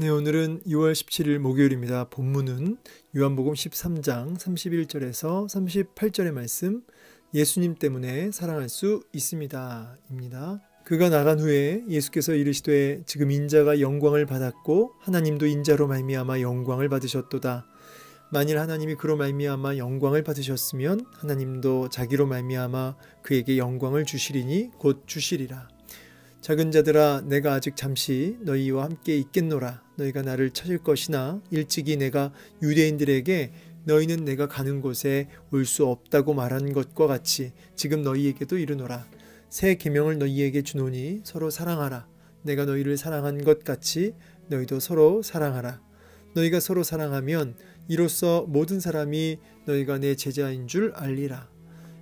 네, 오늘은 2월 17일 목요일입니다. 본문은 요한복음 13장 31절에서 38절의 말씀, 예수님 때문에 사랑할 수 있습니다. 입니다. 그가 나간 후에 예수께서 이르시되 지금 인자가 영광을 받았고 하나님도 인자로 말미암아 영광을 받으셨도다. 만일 하나님이 그로 말미암아 영광을 받으셨으면 하나님도 자기로 말미암아 그에게 영광을 주시리니 곧 주시리라. 작은 자들아, 내가 아직 잠시 너희와 함께 있겠노라. 너희가 나를 찾을 것이나 일찍이 내가 유대인들에게 너희는 내가 가는 곳에 올 수 없다고 말한 것과 같이 지금 너희에게도 이르노라. 새 계명을 너희에게 주노니 서로 사랑하라. 내가 너희를 사랑한 것 같이 너희도 서로 사랑하라. 너희가 서로 사랑하면 이로써 모든 사람이 너희가 내 제자인 줄 알리라.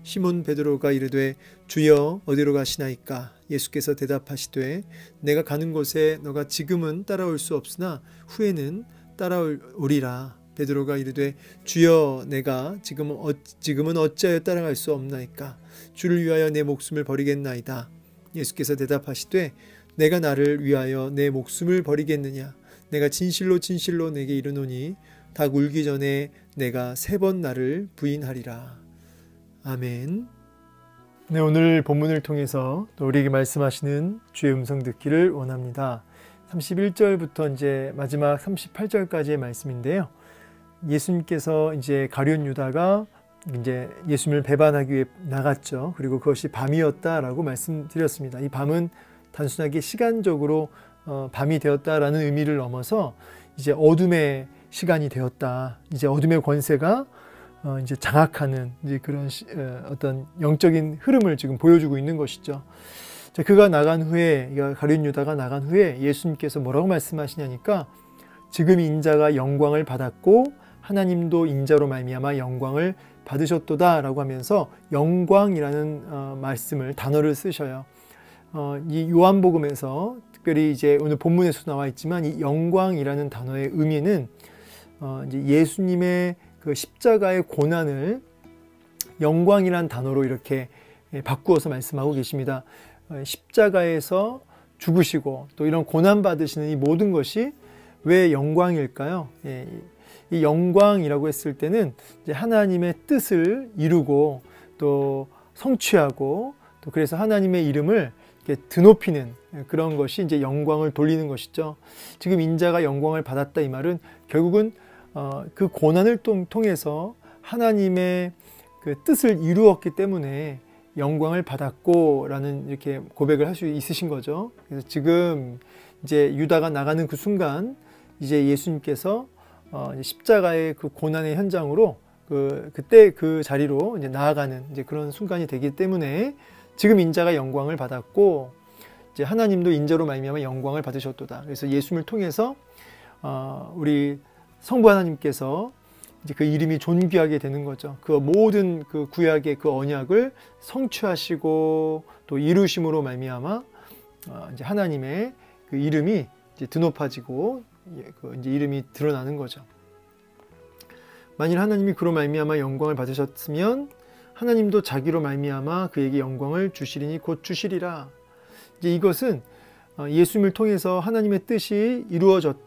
시몬 베드로가 이르되 주여 어디로 가시나이까? 예수께서 대답하시되 내가 가는 곳에 너가 지금은 따라올 수 없으나 후에는 따라오리라. 베드로가 이르되 주여 내가 지금은 어찌하여 따라갈 수 없나이까? 주를 위하여 내 목숨을 버리겠나이다. 예수께서 대답하시되 내가 나를 위하여 내 목숨을 버리겠느냐? 내가 진실로 진실로 내게 이르노니 닭 울기 전에 내가 3번 나를 부인하리라. 아멘. 네, 오늘 본문을 통해서 또 우리에게 말씀하시는 주의 음성 듣기를 원합니다. 31절부터 이제 마지막 38절까지의 말씀인데요. 예수님께서 이제 가룟 유다가 이제 예수님을 배반하기 위해 나갔죠. 그리고 그것이 밤이었다라고 말씀드렸습니다. 이 밤은 단순하게 시간적으로 밤이 되었다라는 의미를 넘어서 이제 어둠의 시간이 되었다. 이제 어둠의 권세가 이제 장악하는 이제 그런 어떤 영적인 흐름을 지금 보여주고 있는 것이죠. 자, 그가 나간 후에, 가룟 유다가 나간 후에 예수님께서 뭐라고 말씀하시냐니까 지금 인자가 영광을 받았고 하나님도 인자로 말미암아 영광을 받으셨도다라고 하면서 영광이라는 말씀을 단어를 쓰셔요. 이 요한복음에서 특별히 이제 오늘 본문에서 나와 있지만 이 영광이라는 단어의 의미는 이제 예수님의 그 십자가의 고난을 영광이란 단어로 이렇게 바꾸어서 말씀하고 계십니다. 십자가에서 죽으시고 또 이런 고난 받으시는 이 모든 것이 왜 영광일까요? 이 영광이라고 했을 때는 이제 하나님의 뜻을 이루고 또 성취하고 또 그래서 하나님의 이름을 이렇게 드높이는 그런 것이 이제 영광을 돌리는 것이죠. 지금 인자가 영광을 받았다 이 말은 결국은 그 고난을 통해서 하나님의 그 뜻을 이루었기 때문에 영광을 받았고 라는 이렇게 고백을 할 수 있으신 거죠. 그래서 지금 이제 유다가 나가는 그 순간 이제 예수님께서 십자가의 그 고난의 현장으로 그때 그 자리로 이제 나아가는 이제 그런 순간이 되기 때문에 지금 인자가 영광을 받았고 이제 하나님도 인자로 말미암아 영광을 받으셨도다. 그래서 예수님을 통해서 우리 성부 하나님께서 이제 그 이름이 존귀하게 되는 거죠. 그 모든 그 구약의 그 언약을 성취하시고 또 이루심으로 말미암아 이제 하나님의 그 이름이 이제 드높아지고 그 이제 이름이 드러나는 거죠. 만일 하나님이 그로 말미암아 영광을 받으셨으면 하나님도 자기로 말미암아 그에게 영광을 주시리니 곧 주시리라. 이제 이것은 예수님을 통해서 하나님의 뜻이 이루어졌고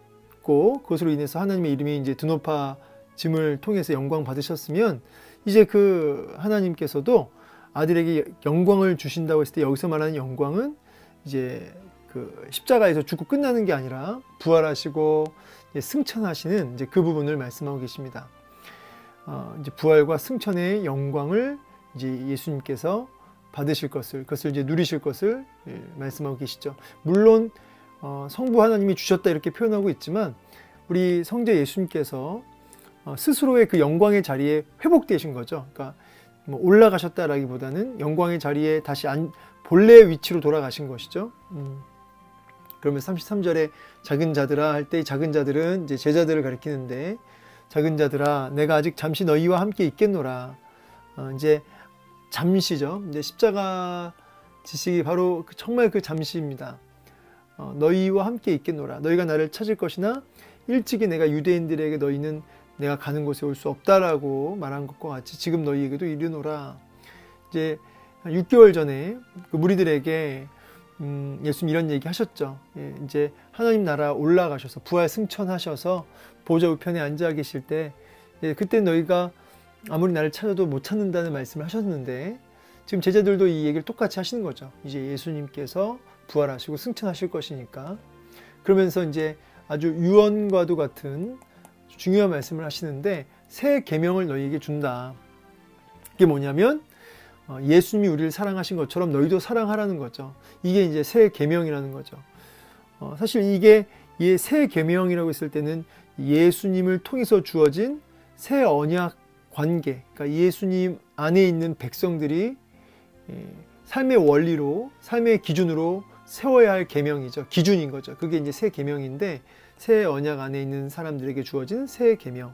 그것으로 인해서 하나님의 이름이 이제 드높아짐을 통해서 영광 받으셨으면 이제 그 하나님께서도 아들에게 영광을 주신다고 했을 때 여기서 말하는 영광은 이제 그 십자가에서 죽고 끝나는 게 아니라 부활하시고 이제 승천하시는 이제 그 부분을 말씀하고 계십니다. 이제 부활과 승천의 영광을 이제 예수님께서 받으실 것을, 그것을 이제 누리실 것을 말씀하고 계시죠. 물론 성부 하나님이 주셨다 이렇게 표현하고 있지만 우리 성자 예수님께서 스스로의 그 영광의 자리에 회복되신 거죠. 그러니까 뭐 올라가셨다라기보다는 영광의 자리에 다시 본래의 위치로 돌아가신 것이죠. 그러면 33절에 작은 자들아 할 때 작은 자들은 이제 제자들을 가리키는데 작은 자들아 내가 아직 잠시 너희와 함께 있겠노라. 이제 잠시죠. 이제 십자가 지식이 바로 정말 그 잠시입니다. 너희와 함께 있겠노라. 너희가 나를 찾을 것이나 일찍이 내가 유대인들에게 너희는 내가 가는 곳에 올 수 없다라고 말한 것과 같이 지금 너희에게도 이르노라. 이제 6개월 전에 그 무리들에게 예수님 이런 얘기 하셨죠. 예, 이제 하나님 나라 올라가셔서 부활 승천하셔서 보좌 우편에 앉아 계실 때, 예, 그때 너희가 아무리 나를 찾아도 못 찾는다는 말씀을 하셨는데, 지금 제자들도 이 얘기를 똑같이 하시는 거죠. 이제 예수님께서 부활하시고 승천하실 것이니까. 그러면서 이제 아주 유언과도 같은 중요한 말씀을 하시는데, 새 계명을 너희에게 준다. 이게 뭐냐면 예수님이 우리를 사랑하신 것처럼 너희도 사랑하라는 거죠. 이게 이제 새 계명이라는 거죠. 사실 이게 새 계명이라고 했을 때는 예수님을 통해서 주어진 새 언약 관계, 그러니까 예수님 안에 있는 백성들이 삶의 원리로, 삶의 기준으로 세워야 할 계명이죠. 기준인 거죠. 그게 이제 새 계명인데, 새 언약 안에 있는 사람들에게 주어진 새 계명.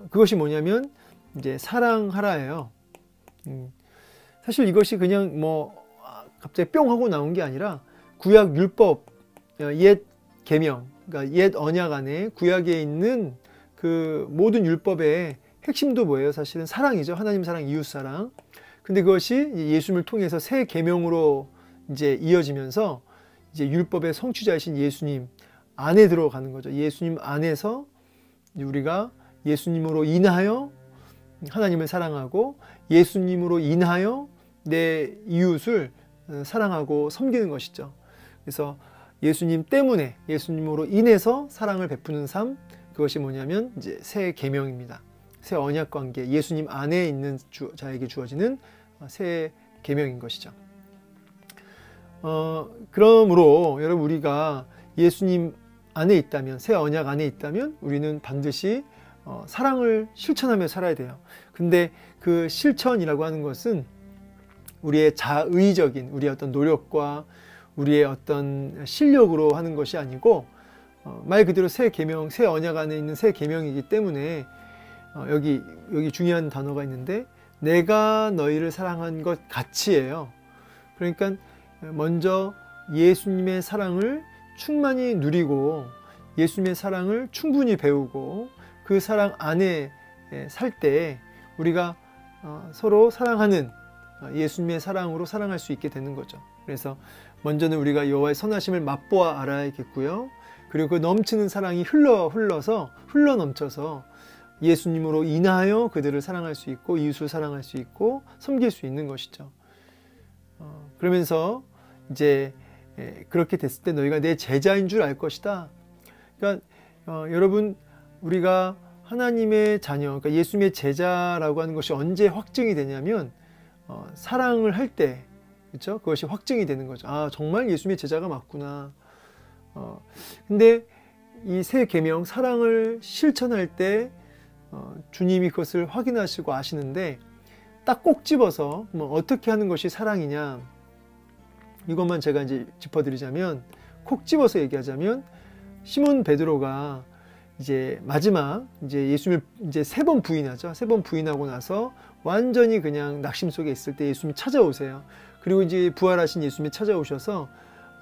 그것이 뭐냐면 이제 사랑하라예요. 사실 이것이 그냥 뭐 갑자기 뿅 하고 나온 게 아니라 구약 율법, 옛 계명, 그러니까 옛 언약 안에 구약에 있는 그 모든 율법의 핵심도 뭐예요? 사실은 사랑이죠. 하나님 사랑, 이웃 사랑. 근데 그것이 예수님을 통해서 새 계명으로 이제 이어지면서 이제 율법의 성취자이신 예수님 안에 들어가는 거죠. 예수님 안에서 우리가 예수님으로 인하여 하나님을 사랑하고 예수님으로 인하여 내 이웃을 사랑하고 섬기는 것이죠. 그래서 예수님 때문에, 예수님으로 인해서 사랑을 베푸는 삶, 그것이 뭐냐면 이제 새 계명입니다. 새 언약 관계, 예수님 안에 있는 자에게 주어지는 새 계명인 것이죠. 그러므로 여러분, 우리가 예수님 안에 있다면, 새 언약 안에 있다면 우리는 반드시 사랑을 실천하며 살아야 돼요. 근데 그 실천이라고 하는 것은 우리의 자의적인, 우리의 어떤 노력과 우리의 어떤 실력으로 하는 것이 아니고, 말 그대로 새 계명, 새 언약 안에 있는 새 계명이기 때문에 여기 중요한 단어가 있는데, 내가 너희를 사랑한 것 같이예요. 그러니까 먼저 예수님의 사랑을 충만히 누리고 예수님의 사랑을 충분히 배우고 그 사랑 안에 살 때 우리가 서로 사랑하는 예수님의 사랑으로 사랑할 수 있게 되는 거죠. 그래서 먼저는 우리가 여호와의 선하심을 맛보아 알아야겠고요. 그리고 그 넘치는 사랑이 흘러넘쳐서 예수님으로 인하여 그들을 사랑할 수 있고 이웃을 사랑할 수 있고 섬길 수 있는 것이죠. 그러면서 이제 그렇게 됐을 때 너희가 내 제자인 줄 알 것이다. 그러니까 여러분, 우리가 하나님의 자녀, 그러니까 예수님의 제자라고 하는 것이 언제 확증이 되냐면 사랑을 할 때, 그렇죠? 그것이 확증이 되는 거죠. 아, 정말 예수님의 제자가 맞구나. 근데 이 새 계명, 사랑을 실천할 때 주님이 그것을 확인하시고 아시는데, 딱 꼭 집어서 뭐 어떻게 하는 것이 사랑이냐, 이것만 제가 이제 짚어드리자면, 콕 집어서 얘기하자면, 시몬 베드로가 이제 마지막 이제 예수님을 이제 3번 부인하죠. 3번 부인하고 나서 완전히 그냥 낙심 속에 있을 때 예수님이 찾아오세요. 그리고 이제 부활하신 예수님이 찾아오셔서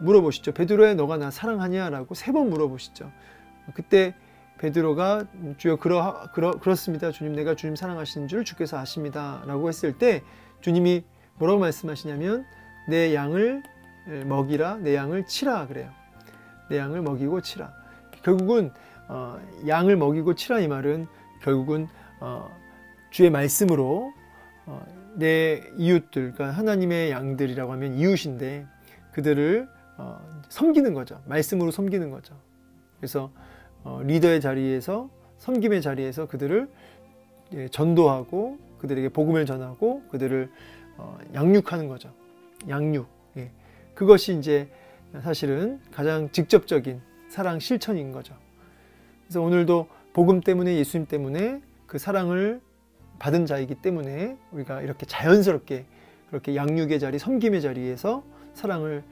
물어보시죠. 베드로야, 너가 나 사랑하냐라고 3번 물어보시죠. 그때 베드로가 주여 그렇습니다. 주님, 내가 주님 사랑하시는 줄 주께서 아십니다. 라고 했을 때 주님이 뭐라고 말씀하시냐면, 내 양을 먹이라, 내 양을 치라 그래요. 내 양을 먹이고 치라. 결국은 양을 먹이고 치라, 이 말은 결국은 주의 말씀으로 내 이웃들, 그러니까 하나님의 양들이라고 하면 이웃인데 그들을 섬기는 거죠. 말씀으로 섬기는 거죠. 그래서 리더의 자리에서, 섬김의 자리에서 그들을 전도하고 그들에게 복음을 전하고 그들을 양육하는 거죠. 양육. 예. 그것이 이제 사실은 가장 직접적인 사랑 실천인 거죠. 그래서 오늘도 복음 때문에, 예수님 때문에 그 사랑을 받은 자이기 때문에 우리가 이렇게 자연스럽게 그렇게 양육의 자리, 섬김의 자리에서 사랑을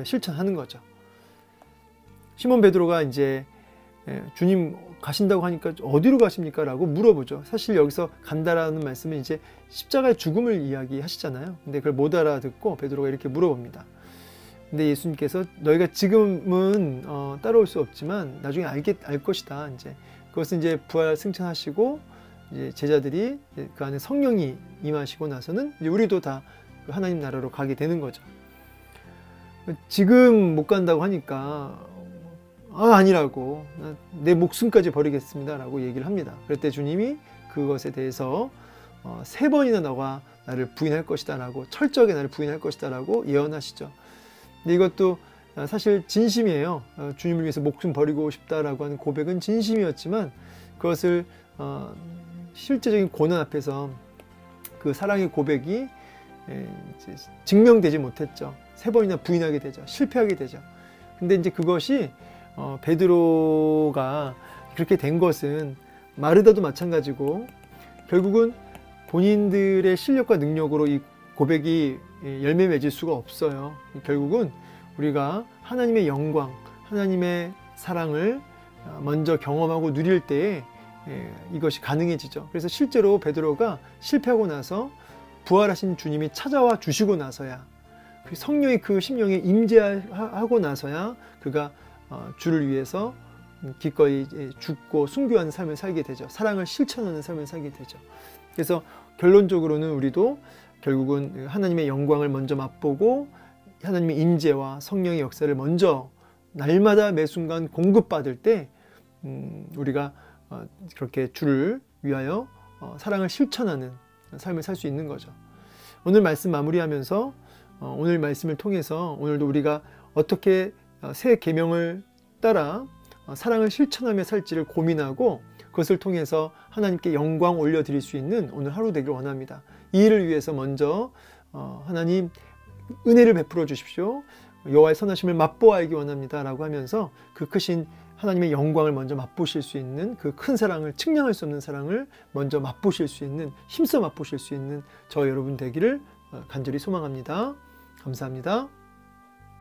실천하는 거죠. 시몬 베드로가 이제 주님 가신다고 하니까 어디로 가십니까? 라고 물어보죠. 사실 여기서 간다라는 말씀은 이제 십자가의 죽음을 이야기하시잖아요. 근데 그걸 못 알아듣고 베드로가 이렇게 물어봅니다. 근데 예수님께서 너희가 지금은 따라올 수 없지만 나중에 알 것이다. 이제 그것은 이제 부활 승천하시고 이제 제자들이 그 안에 성령이 임하시고 나서는 이제 우리도 다 하나님 나라로 가게 되는 거죠. 지금 못 간다고 하니까 아니라고, 내 목숨까지 버리겠습니다 라고 얘기를 합니다. 그럴 때 주님이 그것에 대해서 3번이나 너가 나를 부인할 것이다 라고, 철저하게 나를 부인할 것이다 라고 예언하시죠. 근데 이것도 사실 진심이에요. 주님을 위해서 목숨 버리고 싶다라고 하는 고백은 진심이었지만, 그것을 실제적인 고난 앞에서 그 사랑의 고백이 증명되지 못했죠. 3번이나 부인하게 되죠. 실패하게 되죠. 근데 이제 그것이 베드로가 그렇게 된 것은 마르다도 마찬가지고, 결국은 본인들의 실력과 능력으로 이 고백이 열매 맺을 수가 없어요. 결국은 우리가 하나님의 영광, 하나님의 사랑을 먼저 경험하고 누릴 때에 이것이 가능해지죠. 그래서 실제로 베드로가 실패하고 나서 부활하신 주님이 찾아와 주시고 나서야, 성령이 그 심령에 임재하고 나서야 그가 주를 위해서 기꺼이 죽고 순교하는 삶을 살게 되죠. 사랑을 실천하는 삶을 살게 되죠. 그래서 결론적으로는 우리도 결국은 하나님의 영광을 먼저 맛보고 하나님의 임재와 성령의 역사를 먼저 날마다 매 순간 공급받을 때 우리가 그렇게 주를 위하여 사랑을 실천하는 삶을 살 수 있는 거죠. 오늘 말씀 마무리하면서 오늘 말씀을 통해서 오늘도 우리가 어떻게 새 계명을 따라 사랑을 실천하며 살지를 고민하고, 그것을 통해서 하나님께 영광 올려드릴 수 있는 오늘 하루 되기를 원합니다. 이 일을 위해서 먼저 하나님 은혜를 베풀어 주십시오, 여호와의 선하심을 맛보아야기 원합니다 라고 하면서 그 크신 하나님의 영광을 먼저 맛보실 수 있는, 그 큰 사랑을, 측량할 수 없는 사랑을 먼저 맛보실 수 있는, 힘써 맛보실 수 있는 저 여러분 되기를 간절히 소망합니다. 감사합니다.